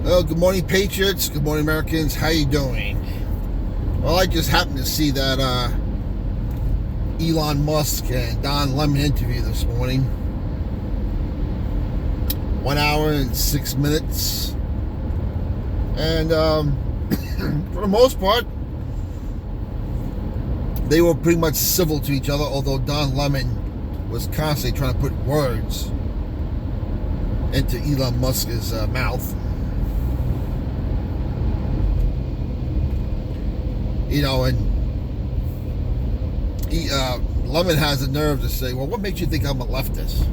Well, good morning, Patriots. Good morning, Americans. How you doing? Well, I just happened to see that Elon Musk and Don Lemon interview this morning. 1 hour and 6 minutes. And for the most part, they were pretty much civil to each other, although Don Lemon was constantly trying to put words into Elon Musk's mouth. You know, and Lemon has the nerve to say, well, what makes you think I'm a leftist?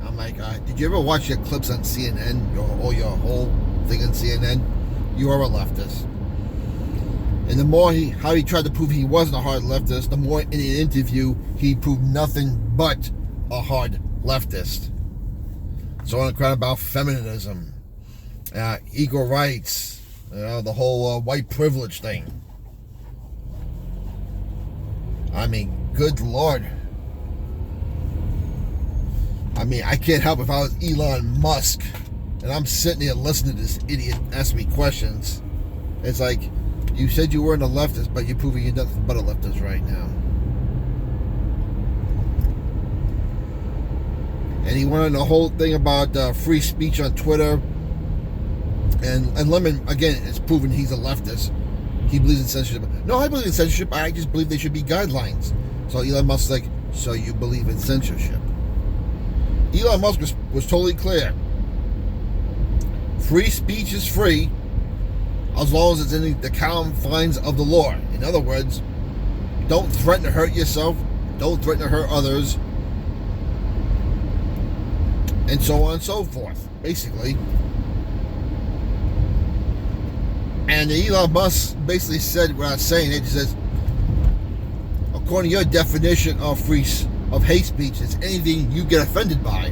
I'm like, did you ever watch your clips on CNN or your whole thing on CNN? You are a leftist. And the more how he tried to prove he wasn't a hard leftist, the more in an interview he proved nothing but a hard leftist. So on crying about feminism, equal rights, the whole white privilege thing. I mean, good Lord. I mean, I can't help if I was Elon Musk and I'm sitting here listening to this idiot ask me questions. It's like, you said you weren't a leftist, but you're proving you're nothing but a leftist right now. And he went on the whole thing about free speech on Twitter. And Lemon, again, is proven he's a leftist. He believes in censorship. No, I believe in censorship. I just believe there should be guidelines. So Elon Musk's like, so you believe in censorship? Elon Musk was totally clear. Free speech is free as long as it's in the confines of the law. In other words, don't threaten to hurt yourself. Don't threaten to hurt others. And so on and so forth, basically. And Elon Musk basically said, without saying it, he says, according to your definition of hate speech, it's anything you get offended by,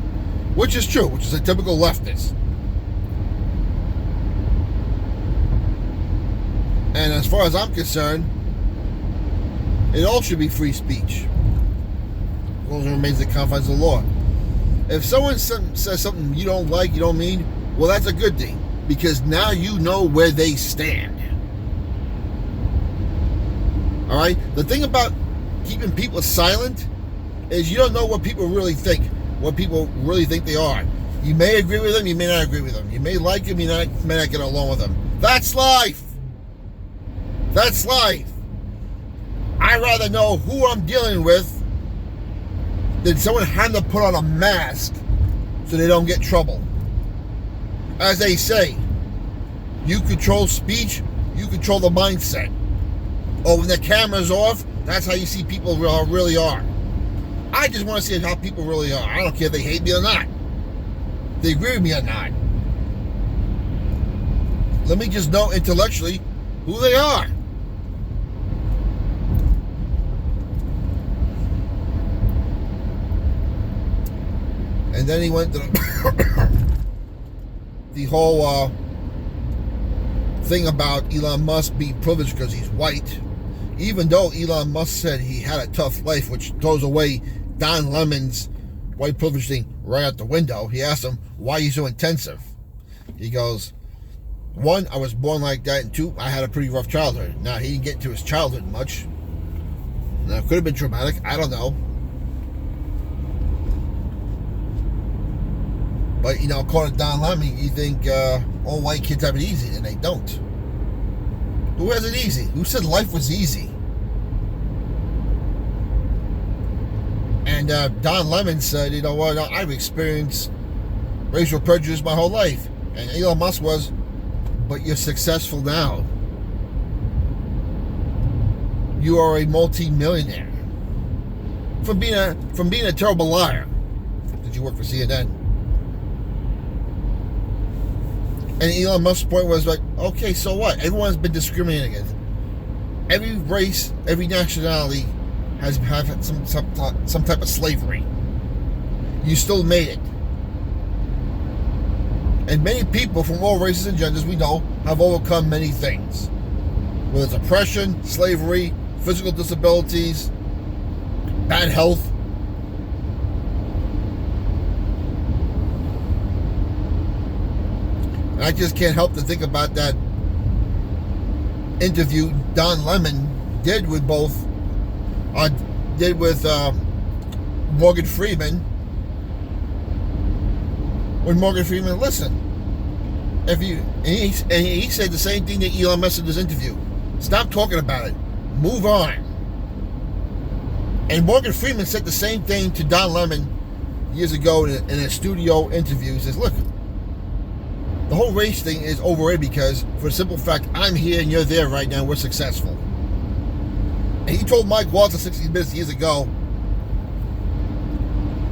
which is true, which is a typical leftist. And as far as I'm concerned, it all should be free speech, as long as it remains in the confines of the law. If someone says something you don't like, you don't mean, well, that's a good thing. Because now you know where they stand. Alright? The thing about keeping people silent is you don't know what people really think. What people really think they are. You may agree with them, you may not agree with them. You may like them, you may not get along with them. That's life. That's life. I'd rather know who I'm dealing with than someone having to put on a mask so they don't get trouble. As they say, you control speech, you control the mindset. Oh, when the camera's off, that's how you see people really are. I just want to see how people really are. I don't care if they hate me or not. If they agree with me or not. Let me just know intellectually who they are. And then he went to the whole thing about Elon Musk being privileged because he's white. Even though Elon Musk said he had a tough life, which throws away Don Lemon's white privilege thing right out the window. He asked him, why are you so intensive? He goes, 1, I was born like that, and 2, I had a pretty rough childhood. Now, he didn't get into his childhood much. Now, it could have been traumatic. I don't know. But, according to Don Lemon, you think all white kids have it easy, and they don't. Who has it easy? Who said life was easy? And Don Lemon said, you know what, I've experienced racial prejudice my whole life. And Elon Musk was, but you're successful now. You are a multi-millionaire. From being a terrible liar. Did you work for CNN? And Elon Musk's point was like, okay, so what? Everyone's been discriminated against. Every race, every nationality has had some type of slavery. You still made it. And many people from all races and genders, we know, have overcome many things. Whether it's oppression, slavery, physical disabilities, bad health. And I just can't help to think about that interview Don Lemon did with Morgan Freeman. When Morgan Freeman, listen, he said the same thing that Elon Musk in his interview. Stop talking about it. Move on. And Morgan Freeman said the same thing to Don Lemon years ago in a studio interview. He says, look, the whole race thing is overrated because, for the simple fact, I'm here and you're there right now. We're successful. And he told Mike Waltz at 60 Minutes years ago,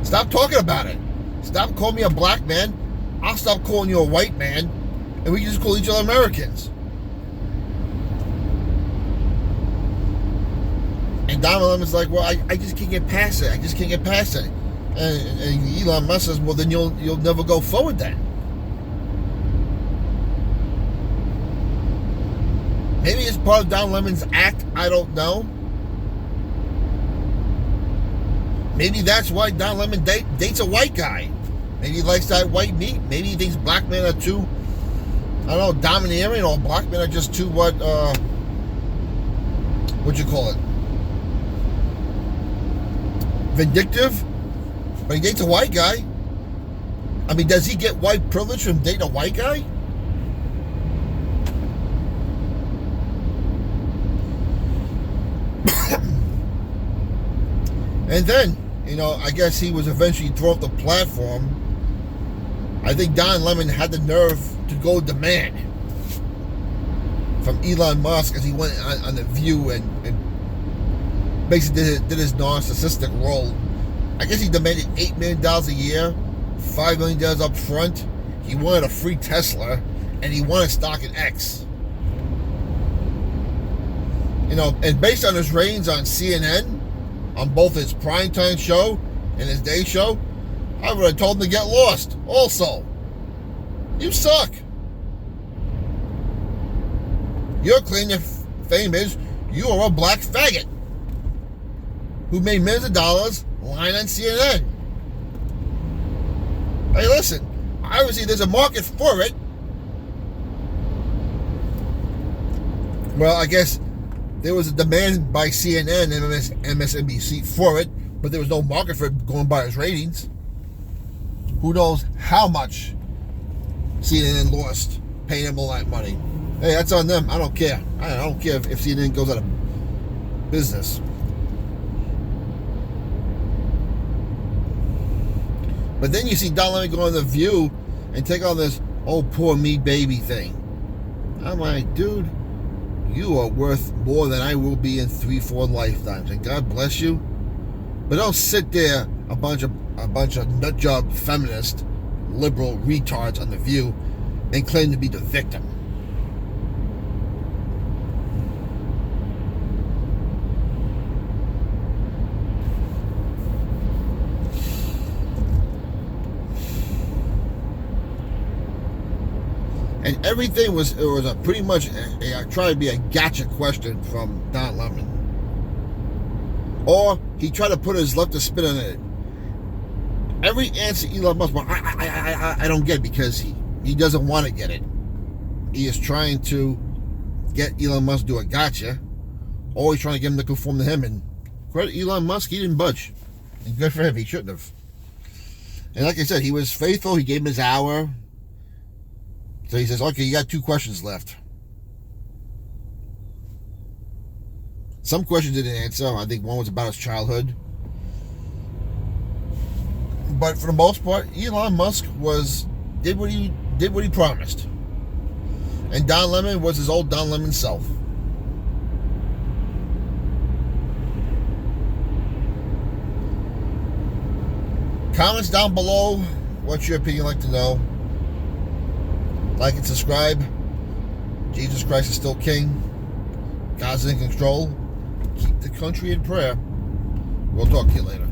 stop talking about it. Stop calling me a black man. I'll stop calling you a white man. And we can just call each other Americans. And Don Lemon's like, well, I just can't get past it. I just can't get past it. And Elon Musk says, well, then you'll never go forward then. Maybe it's part of Don Lemon's act. I don't know. Maybe that's why Don Lemon dates a white guy. Maybe he likes that white meat. Maybe he thinks black men are too, I don't know, domineering, or black men are just too what you call it? Vindictive. But he dates a white guy. I mean, does he get white privilege from dating a white guy? And then, I guess he was eventually thrown off the platform. I think Don Lemon had the nerve to go demand from Elon Musk as he went on The View and basically did his narcissistic role. I guess he demanded $8 million a year, $5 million up front. He wanted a free Tesla, and he wanted stock in X. And based on his reigns on CNN, on both his primetime show and his day show, I would have told him to get lost. Also, you suck. Your claim to fame is you are a black faggot who made millions of dollars lying on CNN. Hey, listen, obviously there's a market for it. Well, I guess there was a demand by CNN and MSNBC for it, but there was no market for it going by his ratings. Who knows how much CNN lost paying him all that money. Hey, that's on them. I don't care. I don't care if CNN goes out of business. But then you see Don Lemon go on The View and take on this, oh, poor me baby thing. I'm like, dude, you are worth more than I will be in 3-4 lifetimes, and God bless you. But don't sit there, a bunch of nutjob feminist, liberal retards on The View, and claim to be the victim. And everything was a pretty much I tried to be a gotcha question from Don Lemon. Or he tried to put his leftist spin on it. Every answer Elon Musk, well, I don't get it because he doesn't want to get it. He is trying to get Elon Musk to do a gotcha, or he's trying to get him to conform to him. And credit Elon Musk, he didn't budge. And good for him, he shouldn't have. And like I said, he was faithful. He gave him his hour. So he says, okay, you got 2 questions left. Some questions didn't answer. I think one was about his childhood. But for the most part, Elon Musk did what he promised. And Don Lemon was his old Don Lemon self. Comments down below. What's your opinion? Like to know. Like and subscribe. Jesus Christ is still King. God's in control. Keep the country in prayer. We'll talk to you later.